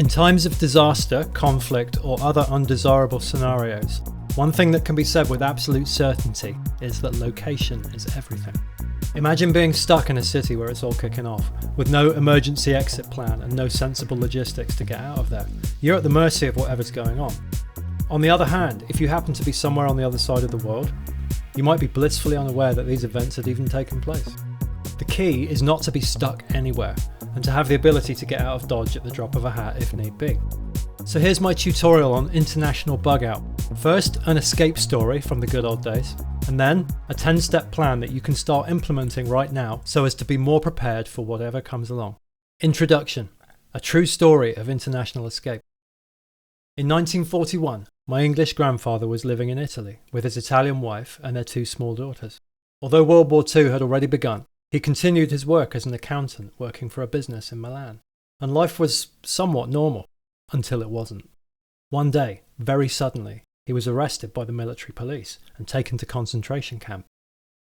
In times of disaster, conflict, or other undesirable scenarios, one thing that can be said with absolute certainty is that location is everything. Imagine being stuck in a city where it's all kicking off, with no emergency exit plan and no sensible logistics to get out of there. You're at the mercy of whatever's going on. On the other hand, if you happen to be somewhere on the other side of the world, you might be blissfully unaware that these events had even taken place. The key is not to be stuck anywhere, and to have the ability to get out of Dodge at the drop of a hat if need be. So here's my tutorial on international bug out. First, an escape story from the good old days, and then a 10-step plan that you can start implementing right now so as to be more prepared for whatever comes along. Introduction: a true story of international escape. In 1941, my English grandfather was living in Italy with his Italian wife and their two small daughters. Although World War II had already begun, he continued his work as an accountant working for a business in Milan, and life was somewhat normal, until it wasn't. One day, very suddenly, he was arrested by the military police and taken to concentration camp.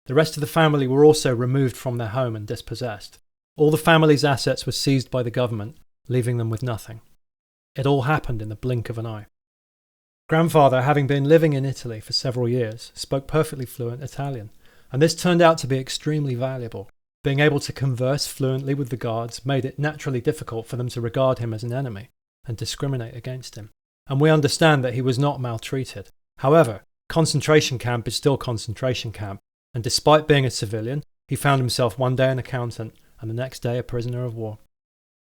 The rest of the family were also removed from their home and dispossessed. All the family's assets were seized by the government, leaving them with nothing. It all happened in the blink of an eye. Grandfather, having been living in Italy for several years, spoke perfectly fluent Italian, and this turned out to be extremely valuable. Being able to converse fluently with the guards made it naturally difficult for them to regard him as an enemy and discriminate against him. And we understand that he was not maltreated. However, concentration camp is still concentration camp, and despite being a civilian, he found himself one day an accountant and the next day a prisoner of war.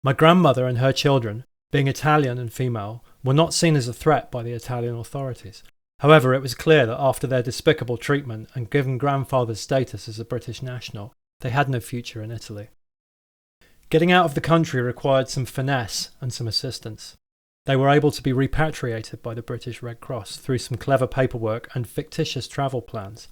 My grandmother and her children, being Italian and female, were not seen as a threat by the Italian authorities. However, it was clear that after their despicable treatment and given grandfather's status as a British national, they had no future in Italy. Getting out of the country required some finesse and some assistance. They were able to be repatriated by the British Red Cross through some clever paperwork and fictitious travel plans.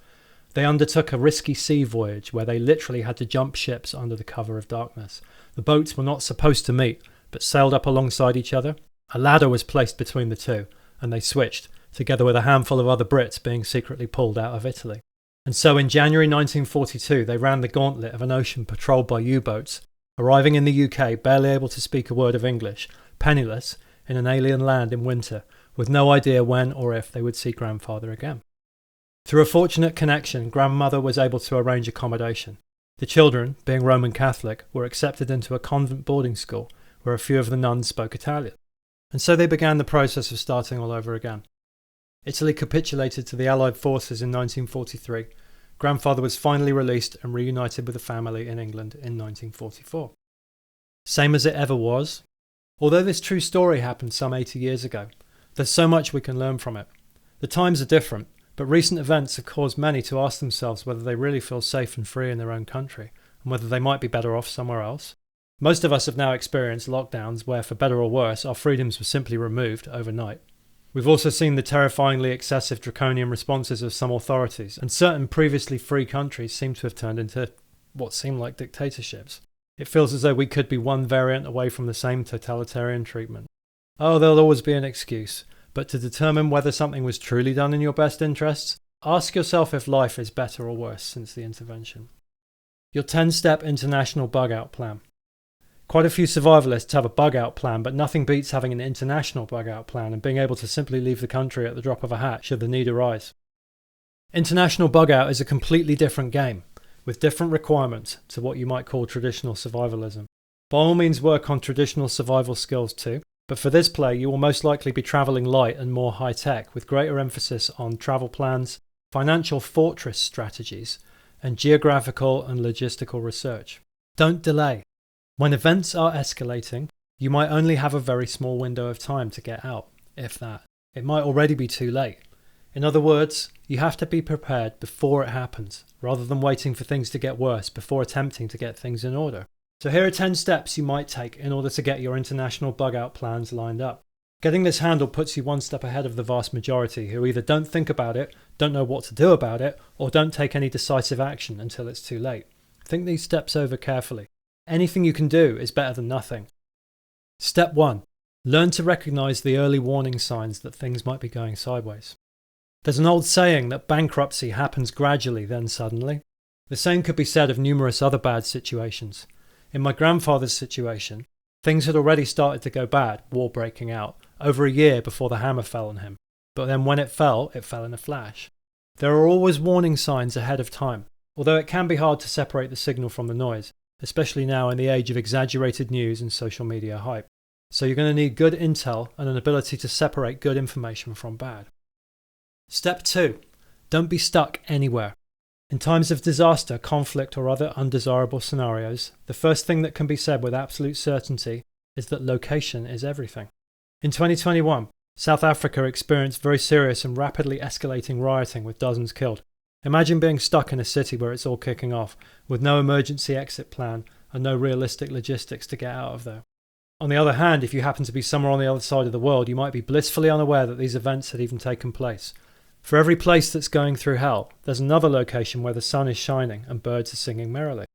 They undertook a risky sea voyage where they literally had to jump ships under the cover of darkness. The boats were not supposed to meet, but sailed up alongside each other. A ladder was placed between the two, and they switched, together with a handful of other Brits being secretly pulled out of Italy. And so in January 1942, they ran the gauntlet of an ocean patrolled by U-boats, arriving in the UK barely able to speak a word of English, penniless, in an alien land in winter, with no idea when or if they would see grandfather again. Through a fortunate connection, grandmother was able to arrange accommodation. The children, being Roman Catholic, were accepted into a convent boarding school where a few of the nuns spoke Italian. And so they began the process of starting all over again. Italy capitulated to the Allied forces in 1943. Grandfather was finally released and reunited with the family in England in 1944. Same as it ever was. Although this true story happened some 80 years ago, there's so much we can learn from it. The times are different, but recent events have caused many to ask themselves whether they really feel safe and free in their own country, and whether they might be better off somewhere else. Most of us have now experienced lockdowns where, for better or worse, our freedoms were simply removed overnight. We've also seen the terrifyingly excessive draconian responses of some authorities, and certain previously free countries seem to have turned into what seem like dictatorships. It feels as though we could be one variant away from the same totalitarian treatment. Oh, there'll always be an excuse, but to determine whether something was truly done in your best interests, ask yourself if life is better or worse since the intervention. Your 10-step international bug-out plan. Quite a few survivalists have a bug-out plan, but nothing beats having an international bug-out plan and being able to simply leave the country at the drop of a hat should the need arise. International bug-out is a completely different game, with different requirements to what you might call traditional survivalism. By all means work on traditional survival skills too, but for this play you will most likely be travelling light and more high-tech, with greater emphasis on travel plans, financial fortress strategies, and geographical and logistical research. Don't delay. When events are escalating, you might only have a very small window of time to get out, if that. It might already be too late. In other words, you have to be prepared before it happens, rather than waiting for things to get worse before attempting to get things in order. So here are 10 steps you might take in order to get your international bug-out plans lined up. Getting this handled puts you one step ahead of the vast majority who either don't think about it, don't know what to do about it, or don't take any decisive action until it's too late. Think these steps over carefully. Anything you can do is better than nothing. Step 1. Learn to recognise the early warning signs that things might be going sideways. There's an old saying that bankruptcy happens gradually, then suddenly. The same could be said of numerous other bad situations. In my grandfather's situation, Things had already started to go bad, war breaking out, over a year before the hammer fell on him. But then when it fell in a flash. There are always warning signs ahead of time, although it can be hard to separate the signal from the noise, especially now in the age of exaggerated news and social media hype. So you're going to need good intel and an ability to separate good information from bad. Step 2. Don't be stuck anywhere. In times of disaster, conflict, or other undesirable scenarios, the first thing that can be said with absolute certainty is that location is everything. In 2021, South Africa experienced very serious and rapidly escalating rioting with dozens killed. Imagine being stuck in a city where it's all kicking off, with no emergency exit plan and no realistic logistics to get out of there. On the other hand, if you happen to be somewhere on the other side of the world, you might be blissfully unaware that these events had even taken place. For every place that's going through hell, there's another location where the sun is shining and birds are singing merrily.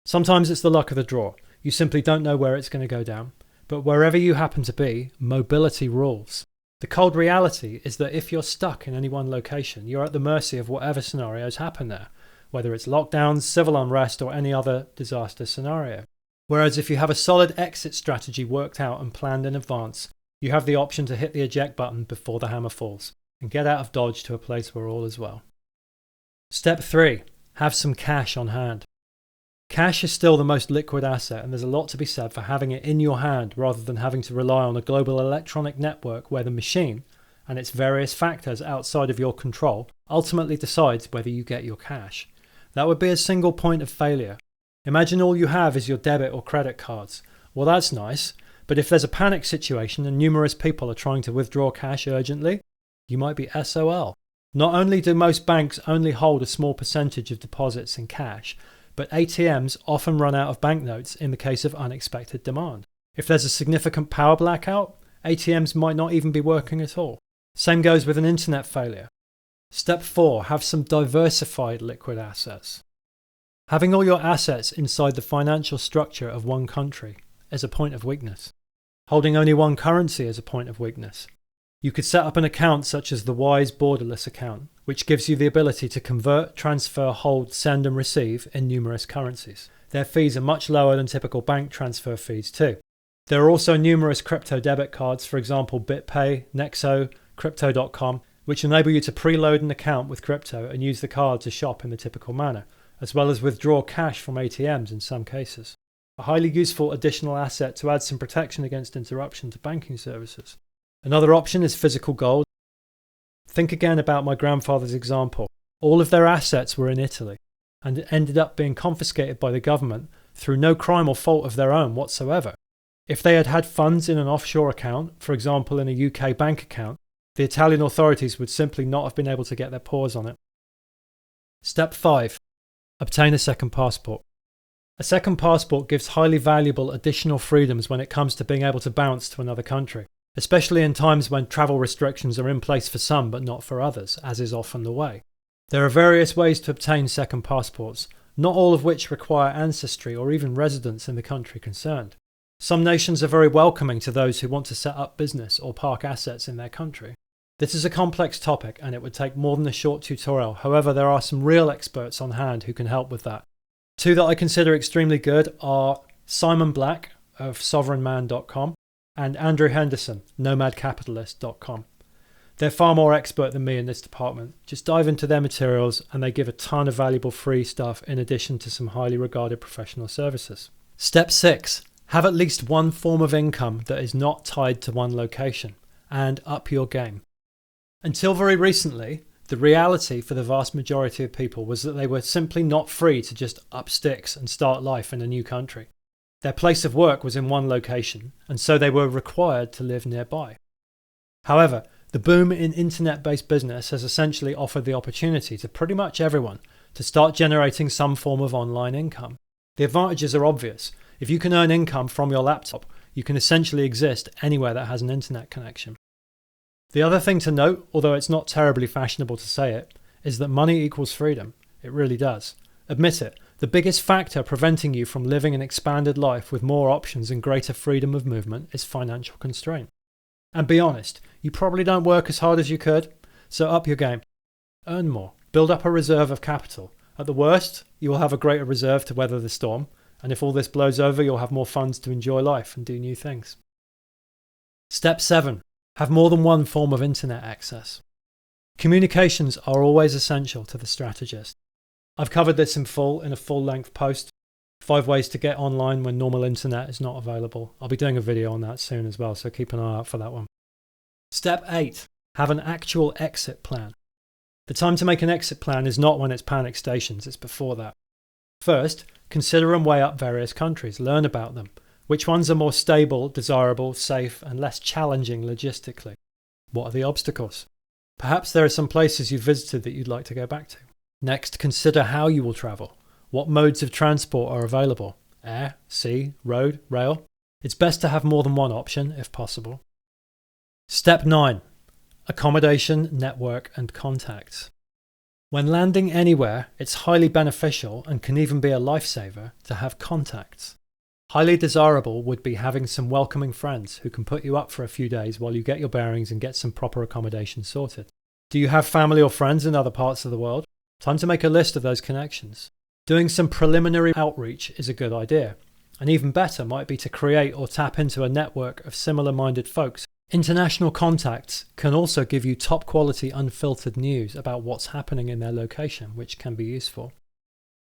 Sometimes it's the luck of the draw. You simply don't know where it's going to go down. But wherever you happen to be, mobility rules. The cold reality is that if you're stuck in any one location, you're at the mercy of whatever scenarios happen there, whether it's lockdowns, civil unrest, or any other disaster scenario. Whereas if you have a solid exit strategy worked out and planned in advance, you have the option to hit the eject button before the hammer falls and get out of Dodge to a place where all is well. Step 3. Have some cash on hand. Cash is still the most liquid asset, and there's a lot to be said for having it in your hand rather than having to rely on a global electronic network where the machine, and its various factors outside of your control, ultimately decides whether you get your cash. That would be a single point of failure. Imagine all you have is your debit or credit cards. Well, that's nice, but if there's a panic situation and numerous people are trying to withdraw cash urgently, you might be SOL. Not only do most banks only hold a small percentage of deposits in cash, but ATMs often run out of banknotes in the case of unexpected demand. If there's a significant power blackout, ATMs might not even be working at all. Same goes with an internet failure. Step 4. Have some diversified liquid assets. Having all your assets inside the financial structure of one country is a point of weakness. Holding only one currency is a point of weakness. You could set up an account such as the Wise Borderless account, which gives you the ability to convert, transfer, hold, send and receive in numerous currencies. Their fees are much lower than typical bank transfer fees too. There are also numerous crypto debit cards, for example BitPay, Nexo, Crypto.com, which enable you to preload an account with crypto and use the card to shop in the typical manner, as well as withdraw cash from ATMs in some cases. A highly useful additional asset to add some protection against interruption to banking services. Another option is physical gold. Think again about my grandfather's example. All of their assets were in Italy and ended up being confiscated by the government through no crime or fault of their own whatsoever. If they had had funds in an offshore account, for example in a UK bank account, the Italian authorities would simply not have been able to get their paws on it. Step 5. Obtain a second passport. A second passport gives highly valuable additional freedoms when it comes to being able to bounce to another country, especially in times when travel restrictions are in place for some but not for others, as is often the way. There are various ways to obtain second passports, not all of which require ancestry or even residence in the country concerned. Some nations are very welcoming to those who want to set up business or park assets in their country. This is a complex topic and it would take more than a short tutorial, however there are some real experts on hand who can help with that. Two that I consider extremely good are Simon Black of sovereignman.com and Andrew Henderson, nomadcapitalist.com. They're far more expert than me in this department. Just dive into their materials and they give a ton of valuable free stuff in addition to some highly regarded professional services. Step 6. Have at least one form of income that is not tied to one location, and up your game. Until very recently, the reality for the vast majority of people was that they were simply not free to just up sticks and start life in a new country. Their place of work was in one location, and so they were required to live nearby. However, the boom in internet-based business has essentially offered the opportunity to pretty much everyone to start generating some form of online income. The advantages are obvious. If you can earn income from your laptop, you can essentially exist anywhere that has an internet connection. The other thing to note, although it's not terribly fashionable to say it, is that money equals freedom. It really does. Admit it, the biggest factor preventing you from living an expanded life with more options and greater freedom of movement is financial constraint. And be honest, you probably don't work as hard as you could, so up your game. Earn more. Build up a reserve of capital. At the worst, you will have a greater reserve to weather the storm. And if all this blows over, you'll have more funds to enjoy life and do new things. Step 7. Have more than one form of internet access. Communications are always essential to the strategist. I've covered this in full in a full-length post, 5 ways to get online when normal internet is not available. I'll be doing a video on that soon as well, so keep an eye out for that one. Step 8. Have an actual exit plan. The time to make an exit plan is not when it's panic stations, it's before that. First, consider and weigh up various countries, learn about them. Which ones are more stable, desirable, safe, and less challenging logistically? What are the obstacles? Perhaps there are some places you've visited that you'd like to go back to. Next, consider how you will travel. What modes of transport are available? Air, sea, road, rail? It's best to have more than one option if possible. Step 9. Accommodation, network, and contacts. When landing anywhere, it's highly beneficial and can even be a lifesaver to have contacts. Highly desirable would be having some welcoming friends who can put you up for a few days while you get your bearings and get some proper accommodation sorted. Do you have family or friends in other parts of the world? Time to make a list of those connections. Doing some preliminary outreach is a good idea. And even better might be to create or tap into a network of similar-minded folks. International contacts can also give you top quality unfiltered news about what's happening in their location, which can be useful.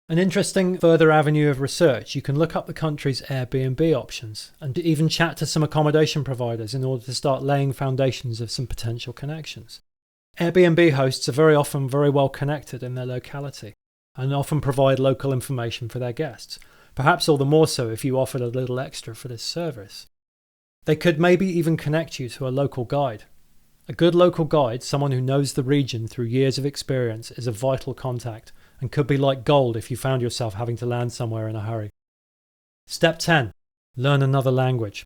An interesting further avenue of research, you can look up the country's Airbnb options and even chat to some accommodation providers in order to start laying foundations of some potential connections. Airbnb hosts are very often very well connected in their locality and often provide local information for their guests, perhaps all the more so if you offered a little extra for this service. They could maybe even connect you to a local guide. A good local guide, someone who knows the region through years of experience, is a vital contact and could be like gold if you found yourself having to land somewhere in a hurry. Step 10. Learn another language.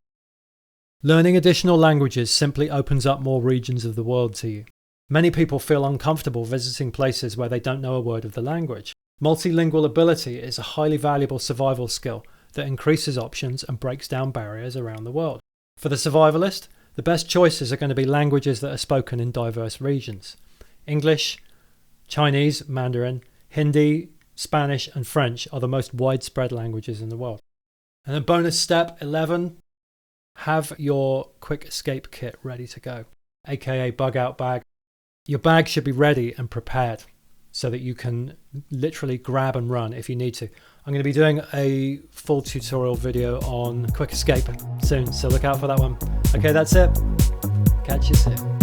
Learning additional languages simply opens up more regions of the world to you. Many people feel uncomfortable visiting places where they don't know a word of the language. Multilingual ability is a highly valuable survival skill that increases options and breaks down barriers around the world. For the survivalist, the best choices are going to be languages that are spoken in diverse regions. English, Chinese, Mandarin, Hindi, Spanish and French are the most widespread languages in the world. And then bonus step 11, have your quick escape kit ready to go, aka bug out bag. Your bag should be ready and prepared so that you can literally grab and run if you need to. I'm going to be doing a full tutorial video on quick escape soon, so look out for that one. Okay, that's it. Catch you soon.